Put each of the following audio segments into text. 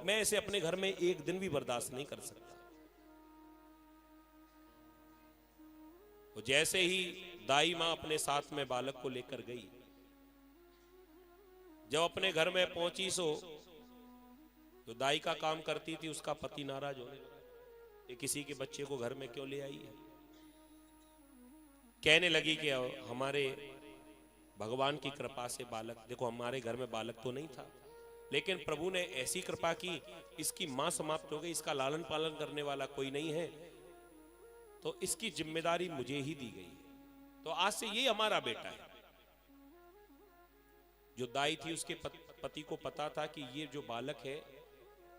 मैं इसे अपने घर में एक दिन भी बर्दाश्त नहीं कर सकता। तो जैसे ही दाई मां अपने साथ में बालक को लेकर गई, जब अपने घर में पहुंची सो जो दाई का काम करती थी उसका पति नाराज होने लगा, ये किसी के बच्चे को घर में क्यों ले आई है। कहने लगी कि हमारे भगवान की कृपा से बालक, देखो हमारे घर में बालक तो नहीं था, लेकिन प्रभु ने ऐसी कृपा की, इसकी मां समाप्त हो गई, इसका लालन पालन करने वाला कोई नहीं है, तो इसकी जिम्मेदारी मुझे ही दी गई है, तो आज से ये हमारा बेटा है। जो दाई थी उसके पति को पता था कि ये जो बालक है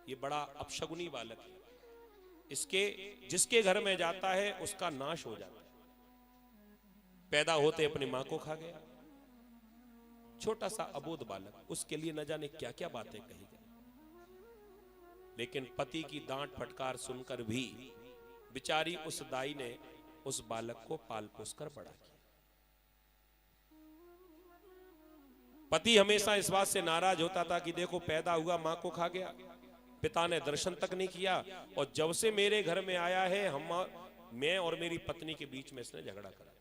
ये बड़ा अपशगुनी बालक है, इसके जिसके घर में जाता है उसका नाश हो जाता है। पैदा होते अपनी मां को खा गया, छोटा सा अबोध बालक, उसके लिए न जाने क्या क्या बातें कही गई। लेकिन पति की डांट फटकार सुनकर भी बेचारी उस दाई ने उस बालक को पाल पोस कर बड़ा किया। पति हमेशा इस बात से नाराज होता था कि देखो पैदा हुआ मां को खा गया, पिता ने दर्शन तक नहीं किया, और जब से मेरे घर में आया है मैं और मेरी पत्नी के बीच में इसने झगड़ा करा।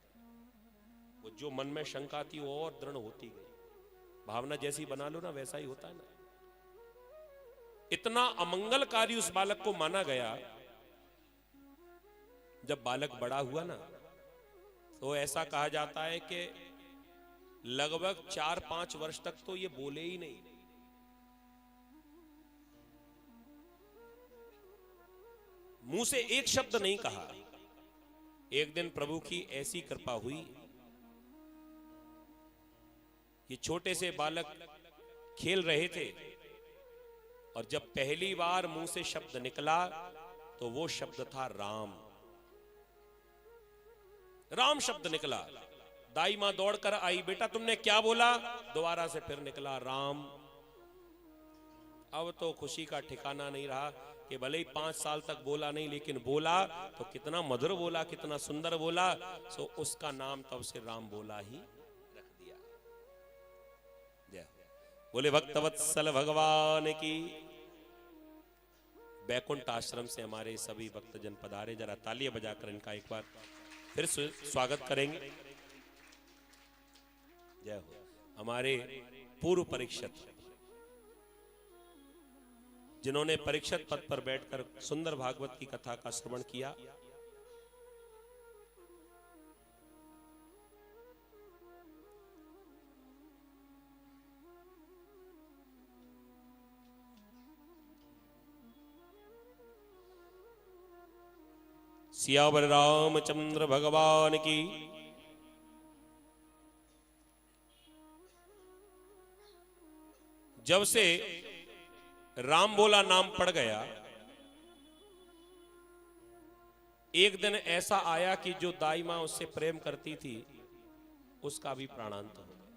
वो जो मन में शंका थी वो और दृढ़ होती गई। भावना जैसी बना लो ना वैसा ही होता है ना। इतना अमंगलकारी उस बालक को माना गया। जब बालक बड़ा हुआ ना तो ऐसा कहा जाता है कि लगभग 4-5 वर्ष तक तो ये बोले ही नहीं। मुंह से एक शब्द नहीं कहा। एक दिन प्रभु की ऐसी कृपा हुई, ये छोटे से बालक खेल रहे थे और जब पहली बार मुंह से शब्द निकला तो वो शब्द था राम। राम शब्द निकला। दाई मां दौड़कर आई, बेटा तुमने क्या बोला? दोबारा से फिर निकला राम। अब तो खुशी का ठिकाना नहीं रहा कि भले ही 5 साल तक बोला नहीं, लेकिन बोला तो कितना मधुर बोला, कितना सुंदर बोला। सो उसका नाम तब से राम बोला ही रख दिया। जय बोले भक्तवत्सल भगवान की। बैकुंठ आश्रम से हमारे सभी भक्तजन पधारे, जरा तालियां बजाकर इनका एक बार फिर स्वागत करेंगे। जय हो। हमारे पूर्व परीक्षित जिन्होंने परीक्षित पद पर बैठकर सुंदर भागवत की कथा का श्रवण किया, सियावर रामचंद्र भगवान की। जब से राम बोला नाम पड़ गया, एक दिन ऐसा आया कि जो दाई मां उससे प्रेम करती थी उसका भी प्राणांत हो गया।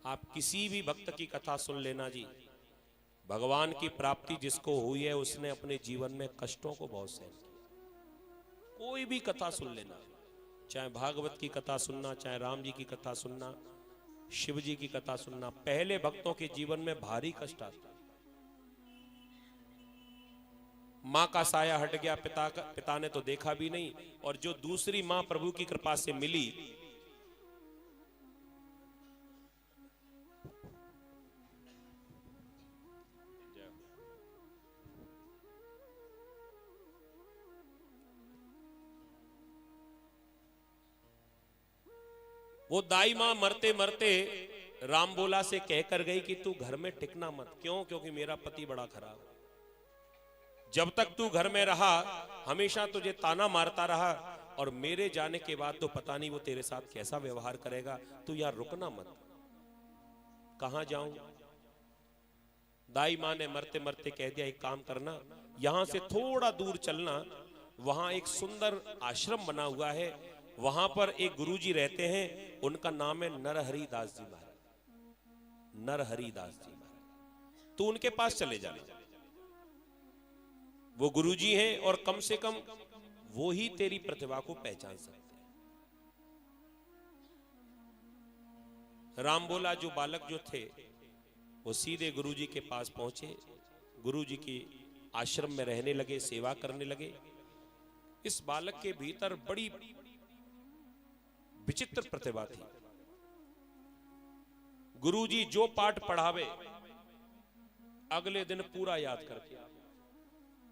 आप किसी भी भक्त की कथा सुन लेना जी, भगवान की प्राप्ति जिसको हुई है उसने अपने जीवन में कष्टों को बहुत सहन किया। कोई भी कथा सुन लेना, चाहे भागवत की कथा सुनना, चाहे राम जी की कथा सुनना, शिव जी की कथा सुनना, पहले भक्तों के जीवन में भारी कष्ट आता। मां का साया हट गया, पिता ने तो देखा भी नहीं, और जो दूसरी मां प्रभु की कृपा से मिली, वो दाई मां मरते मरते राम बोला से कहकर गई कि तू घर में टिकना मत। क्यों? क्योंकि मेरा पति बड़ा खराब है। जब तक तू घर में रहा हमेशा तुझे ताना मारता रहा, और मेरे जाने के बाद तो पता नहीं वो तेरे साथ कैसा व्यवहार करेगा। तू यार रुकना मत। कहां जाऊं? दाई मां ने मरते मरते कह दिया, एक काम करना, यहां से थोड़ा दूर चलना, वहां एक सुंदर आश्रम बना हुआ है, वहां पर एक गुरुजी रहते हैं, उनका नाम है नरहरि दास जी महाराज। नरहरि दास जी महाराज, तू उनके पास चले जाना। वो गुरुजी हैं और कम से कम वो ही तेरी प्रतिभा को पहचान सकते हैं। राम बोला, जो बालक जो थे वो सीधे गुरुजी के पास पहुंचे, गुरुजी की आश्रम में रहने लगे, सेवा करने लगे। इस बालक के भीतर बड़ी विचित्र प्रतिभा थी। गुरुजी जो पाठ पढ़ावे अगले दिन पूरा याद करके।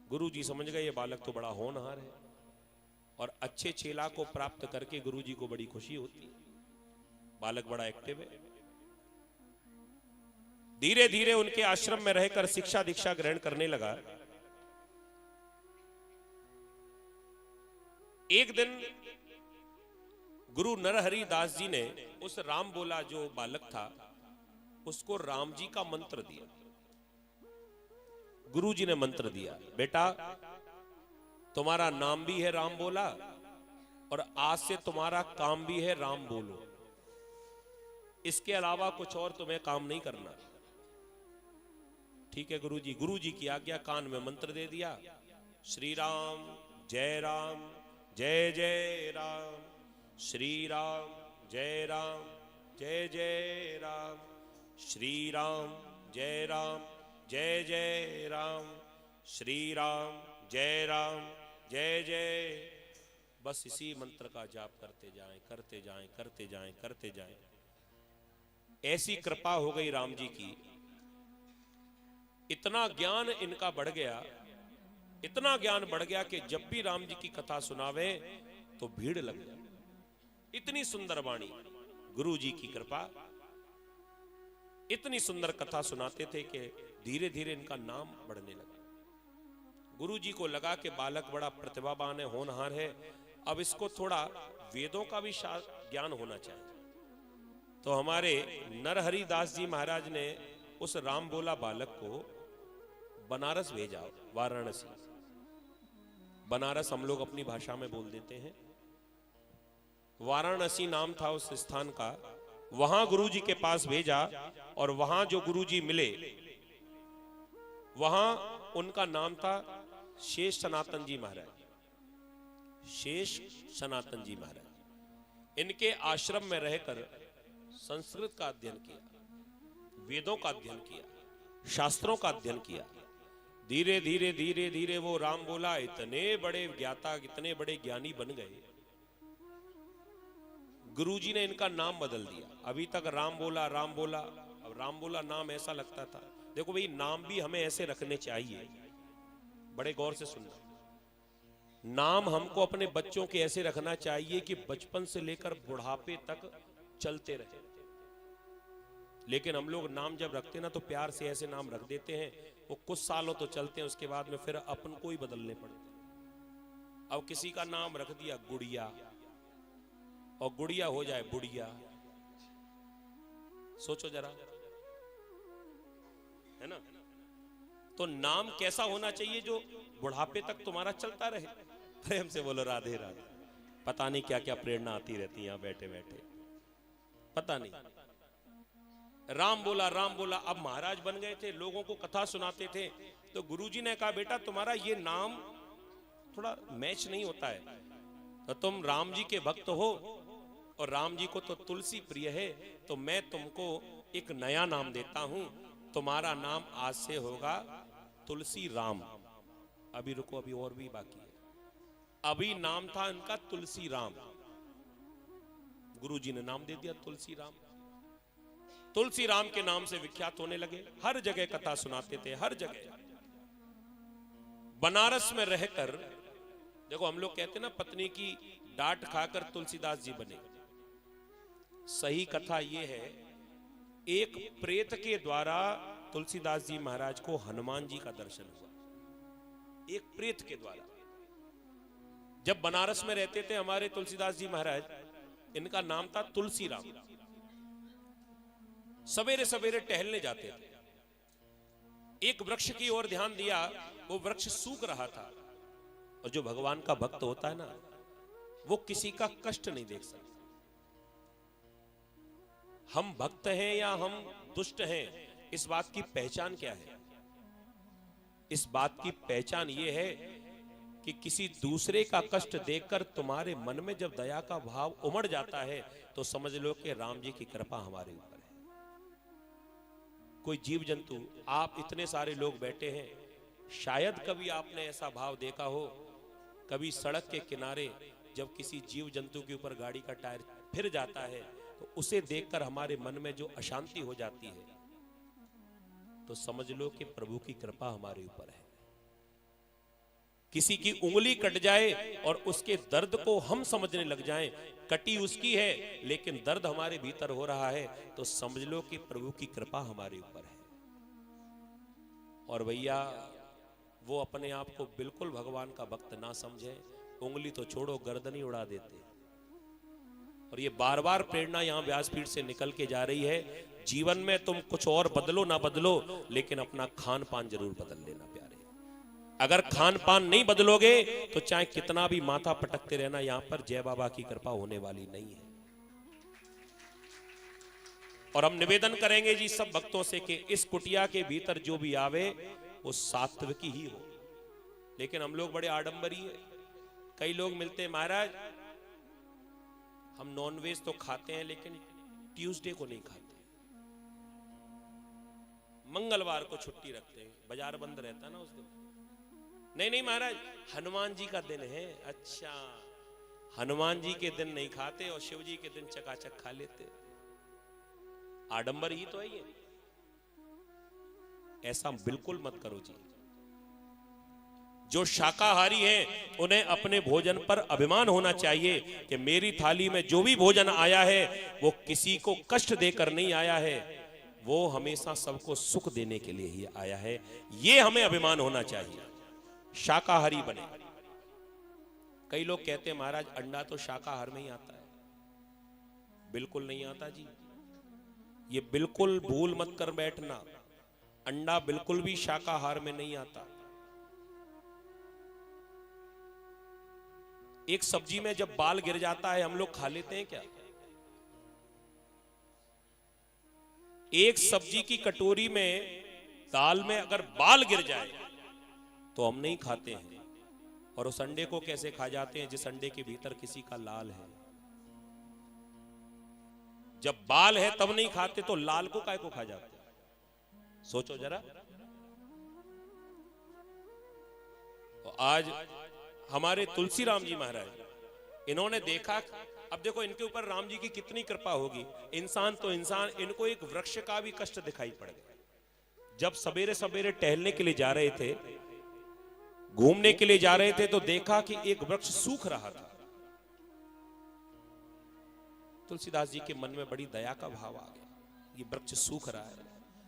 गुरुजी समझ गए ये बालक तो बड़ा होनहार है, और अच्छे चेला को प्राप्त करके गुरुजी को बड़ी खुशी होती है। बालक बड़ा एक्टिव है। धीरे धीरे उनके आश्रम में रहकर शिक्षा दीक्षा ग्रहण करने लगा। एक दिन गुरु नरहरि दास जी ने उस राम बोला जो बालक था उसको राम जी का मंत्र दिया। गुरु जी ने मंत्र दिया, बेटा तुम्हारा नाम भी है राम बोला, और आज से तुम्हारा काम भी है राम बोलो। इसके अलावा कुछ और तुम्हें काम नहीं करना। ठीक है गुरुजी। गुरुजी की आज्ञा, कान में मंत्र दे दिया, श्री राम जय जय राम, श्री राम जय जय राम, श्री राम जय जय राम, श्री राम जय जय। बस इसी मंत्र का जाप करते जाएं, करते जाएं, करते जाएं, करते जाएं। ऐसी कृपा हो गई राम जी की, इतना ज्ञान इनका बढ़ गया, इतना ज्ञान बढ़ गया कि जब भी राम जी की कथा सुनावे तो भीड़ लग जाए। इतनी सुंदर वाणी, गुरु जी की कृपा। इतनी सुंदर कथा सुनाते थे कि धीरे धीरे इनका नाम बढ़ने लगा। गुरु जी को लगा कि बालक बड़ा प्रतिभावान है, होनहार है, अब इसको थोड़ा वेदों का भी ज्ञान होना चाहिए। तो हमारे नरहरि दास जी महाराज ने उस राम बोला बालक को बनारस भेजा, वाराणसी। बनारस हम लोग अपनी भाषा में बोल देते हैं, वाराणसी नाम था उस स्थान का। वहां गुरुजी के पास भेजा, और वहां जो गुरुजी मिले वहां उनका नाम था शेष सनातन जी महाराज। शेष सनातन जी महाराज इनके आश्रम में रहकर संस्कृत का अध्ययन किया, वेदों का अध्ययन किया, शास्त्रों का अध्ययन किया। धीरे धीरे धीरे धीरे वो राम बोला इतने बड़े ज्ञाता, इतने बड़े ज्ञानी बन गए। गुरुजी ने इनका नाम बदल दिया। अभी तक राम बोला, अब राम बोला नाम ऐसा लगता था। देखो भाई, नाम भी हमें ऐसे रखने चाहिए, बड़े गौर से सुनना। नाम हमको अपने बच्चों के ऐसे रखना चाहिए कि बचपन से लेकर बुढ़ापे तक चलते रहे। लेकिन हम लोग नाम जब रखते ना तो प्यार से ऐसे नाम रख देते हैं, वो कुछ सालों तो चलते हैं, उसके बाद में फिर अपन को ही बदलने पड़ते हैं। अब किसी का नाम रख दिया गुड़िया, और गुड़िया हो जाए बुढ़िया। सोचो जरा, है ना? तो नाम कैसा होना चाहिए जो बुढ़ापे तक तुम्हारा चलता रहे। प्रेम से बोलो राधे राधे। पता नहीं क्या क्या प्रेरणा आती रहती है यहां बैठे बैठे, पता नहीं। राम बोला, अब महाराज बन गए थे, लोगों को कथा सुनाते थे। तो गुरुजी ने कहा बेटा तुम्हारा ये नाम थोड़ा मैच नहीं होता है, तो तुम राम जी के भक्त हो, और राम जी को तो तुलसी प्रिय है, तो मैं तुमको एक नया नाम देता हूं। तुम्हारा नाम आज से होगा तुलसी राम। अभी रुको, अभी और भी बाकी है। अभी नाम था इनका तुलसी राम, गुरुजी ने नाम दे दिया तुलसी राम। तुलसी राम के नाम से विख्यात होने लगे, हर जगह कथा सुनाते थे, हर जगह। बनारस में रहकर, देखो हम लोग कहते हैं ना पत्नी की डांट खाकर तुलसीदास जी बने। सही कथा यह है, एक प्रेत के द्वारा तुलसीदास जी महाराज को हनुमान जी का दर्शन हुआ। एक प्रेत के द्वारा। जब बनारस में रहते थे हमारे तुलसीदास जी महाराज, इनका नाम था तुलसी राम। सवेरे सवेरे टहलने जाते थे, एक वृक्ष की ओर ध्यान दिया, वो वृक्ष सूख रहा था। और जो भगवान का भक्त होता है ना, वो किसी का कष्ट नहीं देख सकता। हम भक्त हैं या हम दुष्ट हैं, इस बात की पहचान क्या है? इस बात की पहचान ये है कि किसी दूसरे का कष्ट देखकर तुम्हारे मन में जब दया का भाव उमड़ जाता है, तो समझ लो कि राम जी की कृपा हमारे ऊपर है। कोई जीव जंतु, आप इतने सारे लोग बैठे हैं, शायद कभी आपने ऐसा भाव देखा हो, कभी सड़क के किनारे जब किसी जीव जंतु के ऊपर गाड़ी का टायर फिर जाता है तो उसे देखकर हमारे मन में जो अशांति हो जाती है, तो समझ लो कि प्रभु की कृपा हमारे ऊपर है। किसी की उंगली कट जाए और उसके दर्द को हम समझने लग जाएं, कटी उसकी है लेकिन दर्द हमारे भीतर हो रहा है, तो समझ लो कि प्रभु की कृपा हमारे ऊपर है। और भैया वो अपने आप को बिल्कुल भगवान का भक्त ना समझे, उंगली तो छोड़ो गर्दन ही उड़ा देते। और ये बार बार प्रेरणा यहां व्यासपीठ से निकल के जा रही है, जीवन में तुम कुछ और बदलो ना बदलो, लेकिन अपना खान पान जरूर बदल लेना प्यारे। अगर खान पान नहीं बदलोगे तो चाहे कितना भी माथा पटकते रहना, यहां पर जय बाबा की कृपा होने वाली नहीं है। और हम निवेदन करेंगे जी सब भक्तों से कि इस कुटिया के भीतर जो भी आवे वो सात्विकी ही हो। लेकिन हम लोग बड़े आडंबरी है, कई लोग मिलते हैं, महाराज हम नॉनवेज तो खाते हैं लेकिन ट्यूसडे को नहीं खाते, मंगलवार को छुट्टी रखते हैं, बाजार बंद रहता है ना उस दिन। नहीं नहीं महाराज, हनुमान जी का दिन है। अच्छा, हनुमान जी के दिन नहीं खाते और शिव जी के दिन चकाचक खा लेते, आडंबर ही तो है ये। ऐसा बिल्कुल मत करो जी। जो शाकाहारी हैं उन्हें अपने भोजन पर अभिमान होना चाहिए कि मेरी थाली में जो भी भोजन आया है वो किसी को कष्ट देकर नहीं आया है, वो हमेशा सबको सुख देने के लिए ही आया है। ये हमें अभिमान होना चाहिए, शाकाहारी बने। कई लोग कहते हैं महाराज अंडा तो शाकाहार में ही आता है। बिल्कुल नहीं आता जी, ये बिल्कुल भूल मत कर बैठना, अंडा बिल्कुल भी शाकाहार में नहीं आता। एक सब्जी में जब बाल गिर जाता है हम लोग खा लेते हैं क्या? एक सब्जी की कटोरी में दाल में अगर बाल गिर जाए तो हम नहीं खाते हैं। और उस अंडे को कैसे खा जाते हैं जिस अंडे के भीतर किसी का लाल है। जब बाल है तब नहीं खाते तो लाल को काय को खा जाते हैं? सोचो जरा। तो आज हमारे तुलसी राम जी महाराज, इन्होंने देखा, अब देखो इनके ऊपर राम जी की कितनी कृपा होगी। इंसान तो इंसान, इनको एक वृक्ष का भी कष्ट दिखाई पड़ गया। जब सवेरे सवेरे टहलने के लिए जा रहे थे, घूमने के लिए जा रहे थे, तो देखा कि एक वृक्ष सूख रहा था। तुलसीदास जी के मन में बड़ी दया का भाव आ गया, ये वृक्ष सूख रहा है,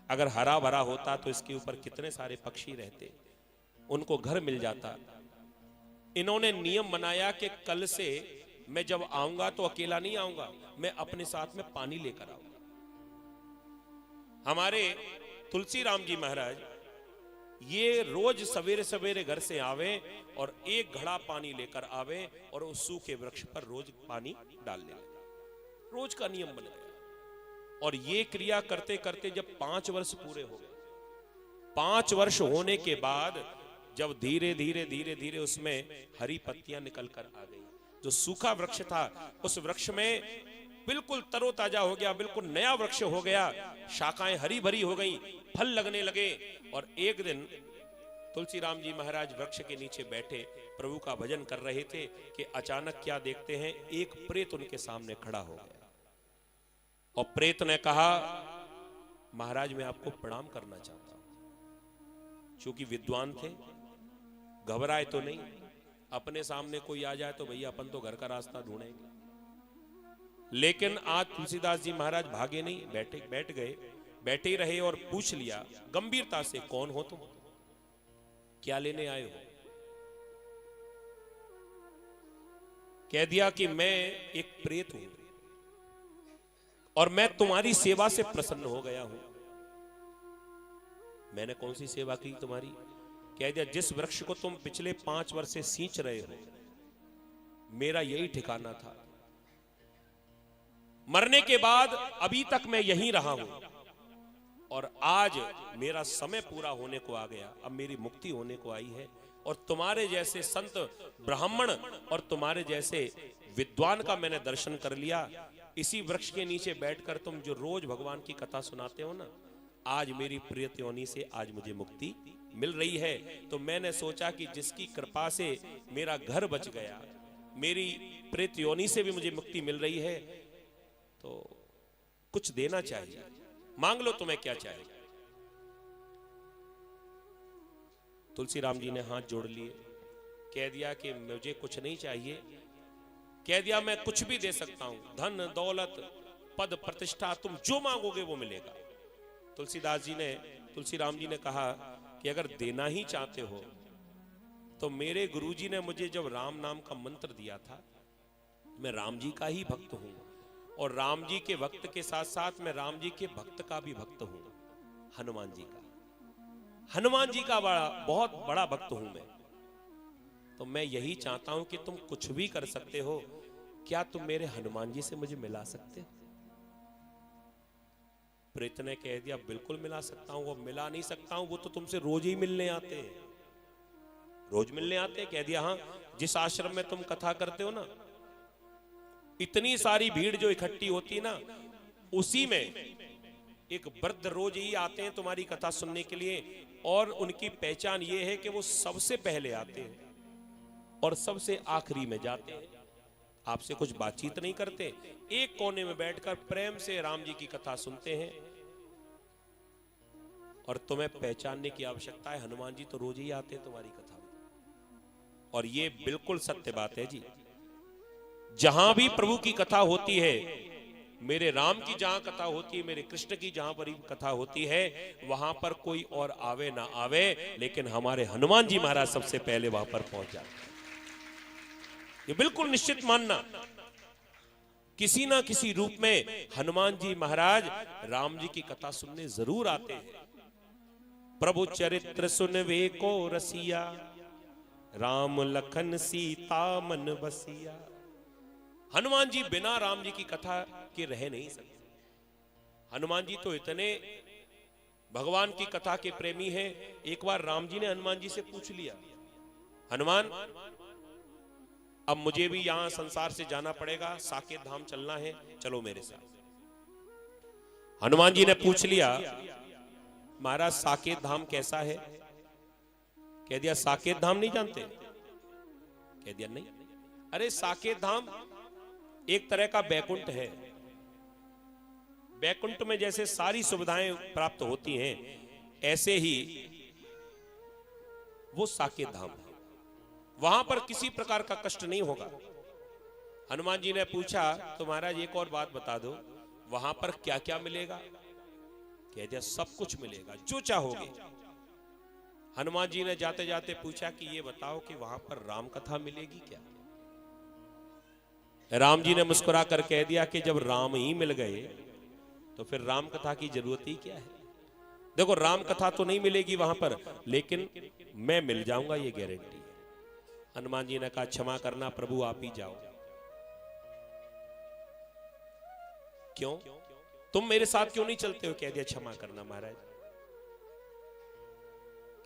अगर हरा भरा होता तो इसके ऊपर कितने सारे पक्षी रहते, उनको घर मिल जाता। इन्होंने नियम बनाया कि कल से मैं जब आऊंगा तो अकेला नहीं आऊंगा, मैं अपने साथ में पानी लेकर आऊंगा। हमारे तुलसी राम जी महाराज ये रोज सवेरे सवेरे घर से आवे और एक घड़ा पानी लेकर आवे और उस सूखे वृक्ष पर रोज पानी डाल ले, रोज का नियम बन गया। और ये क्रिया करते करते जब 5 वर्ष पूरे हो गए, 5 वर्ष होने के बाद जब धीरे धीरे धीरे धीरे उसमें हरी पत्तियां निकल कर आ गई, जो सूखा वृक्ष था उस वृक्ष में बिल्कुल तरोताजा हो गया, बिल्कुल नया वृक्ष हो गया, शाखाएं हरी भरी हो गई, फल लगने लगे। और एक दिन तुलसी राम जी महाराज वृक्ष के नीचे बैठे प्रभु का भजन कर रहे थे कि अचानक क्या देखते हैं, एक प्रेत उनके सामने खड़ा हो गया। और प्रेत ने कहा, महाराज मैं आपको प्रणाम करना चाहता हूं। चूंकि विद्वान थे, घबराए तो नहीं, अपने सामने कोई आ जाए तो भैया अपन तो घर का रास्ता ढूंढेंगे। लेकिन आज तुलसीदास जी महाराज भागे नहीं, बैठ गए, बैठे ही रहे और पूछ लिया गंभीरता से, कौन हो तुम, क्या लेने आए हो? कह दिया कि मैं एक प्रेत हूं और मैं तुम्हारी सेवा से प्रसन्न हो गया हूं। मैंने कौन सी सेवा की तुम्हारी? कह दिया जिस वृक्ष को तुम पिछले 5 वर्ष से सींच रहे हो, मेरा यही ठिकाना था। मरने के बाद अभी तक मैं यहीं रहा हूं और आज मेरा समय पूरा होने को आ गया, अब मेरी मुक्ति होने को आई है। और तुम्हारे जैसे संत ब्राह्मण और तुम्हारे जैसे विद्वान का मैंने दर्शन कर लिया। इसी वृक्ष के नीचे बैठकर तुम जो रोज भगवान की कथा सुनाते हो ना, आज मेरी प्रेत योनि से आज मुझे मुक्ति मिल रही है। तो मैंने सोचा कि जिसकी कृपा से मेरा घर बच गया, मेरी प्रेत योनि से भी मुझे मुक्ति मिल रही है, तो कुछ देना चाहिए, मांग लो तुम्हें क्या चाहिए। तुलसी राम जी ने हाथ जोड़ लिए, कह दिया कि मुझे कुछ नहीं चाहिए, कह दिया मैं कुछ भी दे सकता हूं, धन दौलत पद प्रतिष्ठा, तुम जो मांगोगे वो मिलेगा। तुलसी राम जी ने कहा कि अगर देना ही चाहते हो तो मेरे गुरुजी ने मुझे जब राम नाम का मंत्र दिया था, मैं राम जी का ही भक्त हूं, और राम जी के भक्त के साथ साथ मैं राम जी के भक्त का भी भक्त हूं, हनुमान जी का बहुत बड़ा भक्त हूं मैं। तो मैं यही चाहता हूं कि तुम कुछ भी कर सकते हो, क्या तुम मेरे हनुमान जी से मुझे मिला सकते हो? प्रेत ने कह दिया बिल्कुल मिला सकता हूं। वो मिला नहीं सकता हूं, वो तो तुमसे रोज ही मिलने आते हैं, रोज मिलने आते हैं। कह दिया हाँ, जिस आश्रम में तुम कथा करते हो ना, इतनी सारी भीड़ जो इकट्ठी होती है ना, उसी में एक वृद्ध रोज ही आते हैं तुम्हारी कथा सुनने के लिए, और उनकी पहचान ये है कि वो सबसे पहले आते हैं और सबसे आखिरी में जाते हैं। आपसे कुछ बातचीत नहीं करते, एक कोने में बैठकर प्रेम से राम जी की कथा सुनते हैं, और तुम्हें पहचानने की आवश्यकता है, हनुमान जी तो रोज ही आते हैं तुम्हारी कथा में। और ये बिल्कुल सत्य बात है जी, जहां भी प्रभु की कथा होती है, मेरे राम की जहां कथा होती है, मेरे कृष्ण की जहां पर कथा होती है, वहां पर कोई और आवे ना आवे, लेकिन हमारे हनुमान जी महाराज सबसे पहले वहां पर पहुंच जाते हैं। ये बिल्कुल निश्चित मानना, किसी ना किसी रूप में हनुमान जी महाराज राम जी की कथा सुनने जरूर आते हैं। प्रभु चरित्र सुनवे को रसिया, राम लखन सीता मन बसिया। हनुमान जी बिना राम जी की कथा के रह नहीं सकते। हनुमान जी तो इतने भगवान की कथा के प्रेमी हैं, एक बार राम जी ने हनुमान जी से पूछ लिया, हनुमान अब मुझे भी यहां संसार से जाना पड़ेगा, साकेत धाम चलना है, चलो मेरे साथ। हनुमान जी ने पूछ लिया, महाराज साकेत धाम कैसा है? कह दिया साकेत धाम नहीं जानते? कह दिया नहीं। अरे साकेत धाम एक तरह का बैकुंठ है। बैकुंठ में जैसे सारी सुविधाएं प्राप्त होती हैं, ऐसे ही वो साकेत धाम है, वहां पर किसी प्रकार का कष्ट नहीं होगा। हनुमान जी ने पूछा, तो महाराज एक और बात बता दो, वहां पर क्या क्या मिलेगा? कह दिया सब कुछ मिलेगा, जो चाहोगे। हनुमान जी ने जाते जाते पूछा कि ये बताओ कि वहां पर राम कथा मिलेगी क्या? राम जी ने मुस्कुरा कर कह दिया कि जब राम ही मिल गए तो फिर राम कथा की जरूरत ही क्या है। देखो राम कथा तो नहीं मिलेगी वहां पर, लेकिन मैं मिल जाऊंगा, ये गारंटी है। हनुमान जी ने कहा क्षमा करना प्रभु, आप ही जाओ। क्यों? तुम मेरे साथ क्यों नहीं चलते हो? कह दिया क्षमा करना महाराज,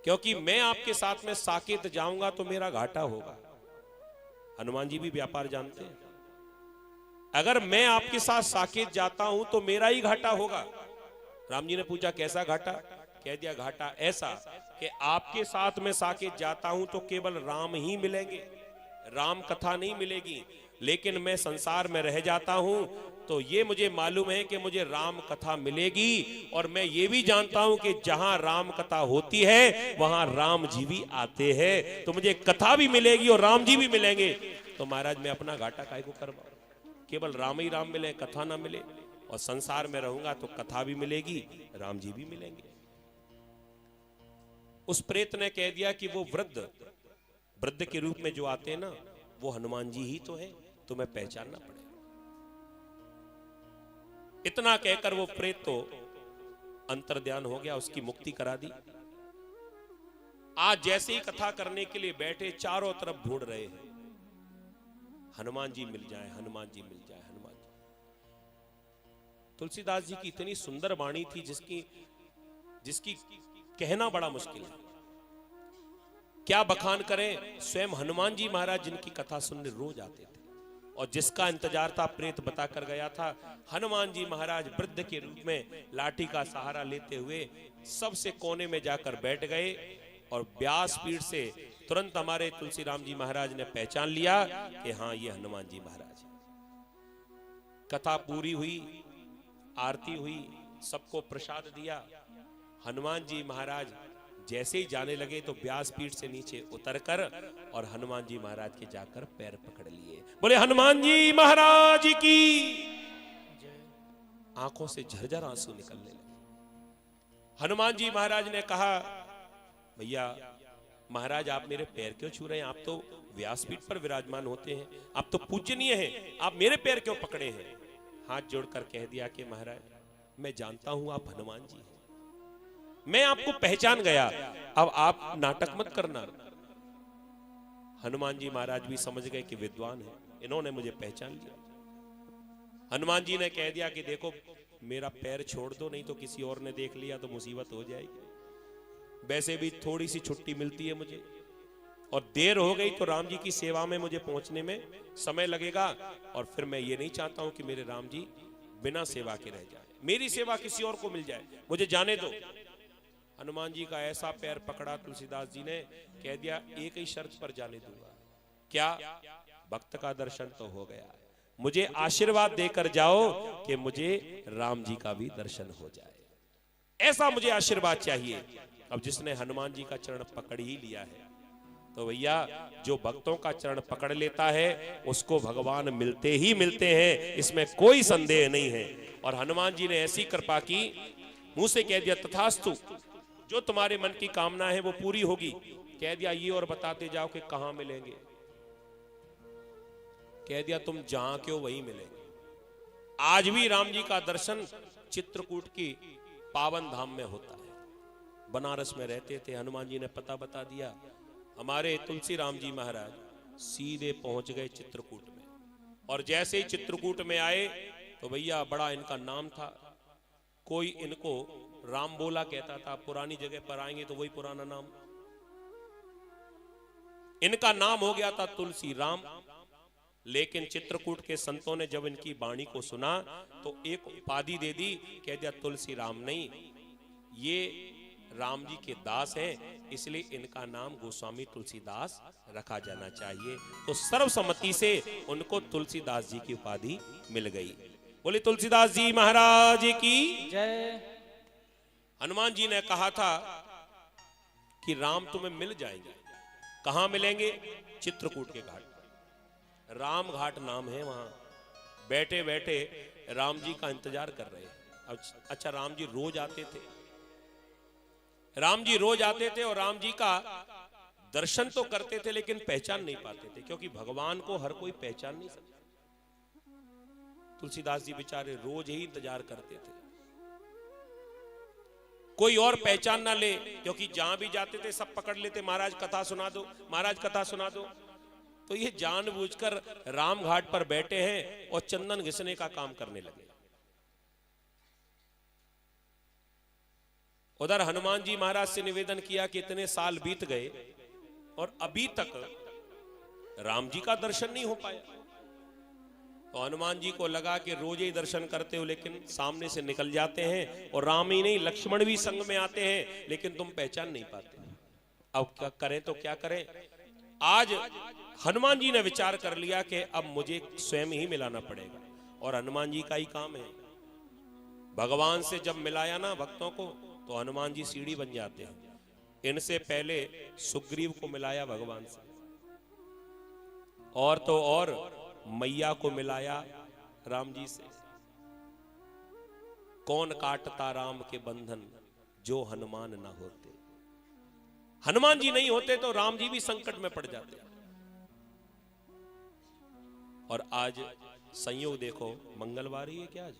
क्योंकि मैं आपके साथ में साकेत जाऊंगा तो मेरा घाटा होगा। हनुमान जी भी व्यापार जानते हैं, अगर मैं आपके साथ साकेत जाता हूं तो मेरा ही घाटा होगा। राम जी ने पूछा कैसा घाटा? कह दिया घाटा ऐसा कि आपके साथ में साकेत जाता हूं तो केवल राम ही मिलेंगे, राम कथा नहीं मिलेगी। लेकिन मैं संसार में रह जाता हूं तो ये मुझे मालूम है कि मुझे राम कथा मिलेगी, और मैं ये भी जानता हूं कि जहां राम कथा होती है वहां राम जी भी आते हैं, तो मुझे कथा भी मिलेगी और राम जी भी मिलेंगे। तो महाराज मैं अपना घाटा काहे को करवाऊं? केवल राम ही राम मिले, कथा ना मिले, और संसार में रहूंगा तो कथा भी मिलेगी, राम जी भी मिलेंगे। उस प्रेत ने कह दिया कि वो वृद्ध के रूप में जो आते हैं ना, वो हनुमान जी ही तो है, तुम्हें पहचानना पड़ेगा। इतना कहकर वो प्रेत तो अंतर्ध्यान हो गया, उसकी मुक्ति करा दी। आज जैसे ही कथा करने के लिए बैठे, चारों तरफ ढूंढ रहे हैं, हनुमान जी मिल जाए, हनुमान जी मिल जाए, हनुमान जी। तुलसीदास जी की इतनी सुंदर वाणी थी जिसकी कहना बड़ा मुश्किल है। क्या बखान करें, स्वयं हनुमान जी महाराज जिनकी कथा सुनने रोज आते थे। और जिसका इंतजार था प्रेत बताकर गया था। हनुमान जी महाराज वृद्ध के रूप में लाठी का सहारा लेते हुए सबसे कोने में जाकर बैठ गए और व्यासपीठ से तुरंत हमारे तुलसीराम जी महाराज ने पहचान लिया कि हाँ, ये हनुमान जी महाराज। कथा पूरी हुई, आरती हुई, सबको प्रसाद दिया। हनुमान जी महाराज जैसे ही जाने लगे तो व्यासपीठ से नीचे उतरकर और हनुमान जी महाराज के जाकर पैर पकड़ लिए। बोले हनुमान जी महाराज की। आंखों से झरझर आंसू निकलने लगे। हनुमान जी महाराज ने कहा, भैया महाराज आप मेरे पैर क्यों छू रहे हैं? आप तो व्यासपीठ पर विराजमान होते हैं, आप तो पूजनीय हैं, आप मेरे पैर क्यों पकड़े हैं? हाथ जोड़कर कह दिया कि महाराज मैं जानता हूं आप हनुमान जी हैं, मैं आपको पहचान गया, अब आप नाटक मत करना। हनुमान जी महाराज भी समझ गए कि विद्वान है, इन्होंने मुझे पहचान लिया। हनुमान जी ने कह दिया कि देखो मेरा पैर छोड़ दो, नहीं तो किसी और ने देख लिया तो मुसीबत हो जाएगी। वैसे भी थोड़ी सी छुट्टी मिलती है मुझे, और देर हो गई तो राम जी की सेवा में मुझे पहुंचने में समय लगेगा, और फिर मैं ये नहीं चाहता हूं कि मेरे राम जी बिना सेवा के रह जाए, मेरी सेवा किसी और को मिल जाए, मुझे जाने दो। हनुमान जी का ऐसा पैर पकड़ा तुलसीदास जी ने, कह दिया एक ही शर्त पर जाने दूंगा। क्या? भक्त का दर्शन तो हो गया, मुझे आशीर्वाद देकर जाओ कि मुझे राम जी का भी दर्शन हो जाए, ऐसा मुझे आशीर्वाद चाहिए। अब जिसने हनुमान जी का चरण पकड़ ही लिया है तो भैया जो भक्तों का चरण पकड़ लेता है उसको भगवान मिलते ही मिलते हैं, इसमें कोई संदेह नहीं है। और हनुमान जी ने ऐसी कृपा की, मुंह से कह दिया तथास्तु, जो तुम्हारे मन की कामना है वो पूरी होगी। कह दिया ये और बताते जाओ कि कहां मिलेंगे? कह दिया तुम जहां के हो वहीं मिलेंगे। आज भी राम जी का दर्शन चित्रकूट की पावन धाम में होता है। बनारस में रहते थे, हनुमान जी ने पता बता दिया, हमारे तुलसी राम जी महाराज सीधे पहुंच गए चित्रकूट में। और जैसे ही चित्रकूट में आए तो भैया बड़ा इनका नाम था, कोई इनको राम बोला कहता था, पुरानी जगह पर आएंगे तो वही पुराना नाम, इनका नाम हो गया था तुलसी राम। लेकिन चित्रकूट के संतों ने जब इनकी वाणी को सुना तो एक उपाधि दे दी, कह दिया तुलसी राम नहीं, ये राम जी के दास हैं, इसलिए इनका नाम गोस्वामी तुलसीदास रखा जाना चाहिए। तो सर्वसम्मति से उनको तुलसीदास जी की उपाधि मिल गई। बोले तुलसीदास जी महाराज की जय। हनुमान जी ने कहा था कि राम तुम्हें मिल जाएंगे। कहां मिलेंगे? चित्रकूट के घाट पर, राम घाट नाम है, वहां बैठे बैठे राम जी का इंतजार कर रहे हैं। अच्छा राम जी रोज आते थे, राम जी रोज आते थे और राम जी का दर्शन तो करते थे लेकिन पहचान नहीं पाते थे, क्योंकि भगवान को हर कोई पहचान नहीं सकता। तुलसीदास जी बेचारे रोज ही इंतजार करते थे, कोई और पहचान ना ले, क्योंकि जहां भी जाते थे सब पकड़ लेते, महाराज कथा सुना दो, महाराज कथा सुना दो। तो ये जानबूझकर राम घाट पर बैठे हैं और चंदन घिसने का काम करने लगे। उधर हनुमान जी महाराज से निवेदन किया कि इतने साल बीत गए और अभी तक राम जी का दर्शन नहीं हो पाया। तो हनुमान जी को लगा कि रोज ही दर्शन करते हो लेकिन सामने से निकल जाते हैं, और राम ही नहीं लक्ष्मण भी संग में आते हैं लेकिन तुम पहचान नहीं पाते। अब क्या करें तो क्या करें? आज हनुमान जी ने विचार कर लिया कि अब मुझे स्वयं ही मिलाना पड़ेगा, और हनुमान जी का ही काम है। भगवान से जब मिलाया ना भक्तों को तो हनुमान जी सीढ़ी बन जाते हैं। इनसे पहले सुग्रीव को मिलाया भगवान से, और तो और मैया को मिलाया राम जी से। कौन काटता राम के बंधन जो हनुमान ना होते। हनुमान जी नहीं होते तो राम जी भी संकट में पड़ जाते। और आज संयोग देखो, मंगलवार ही है क्या आज?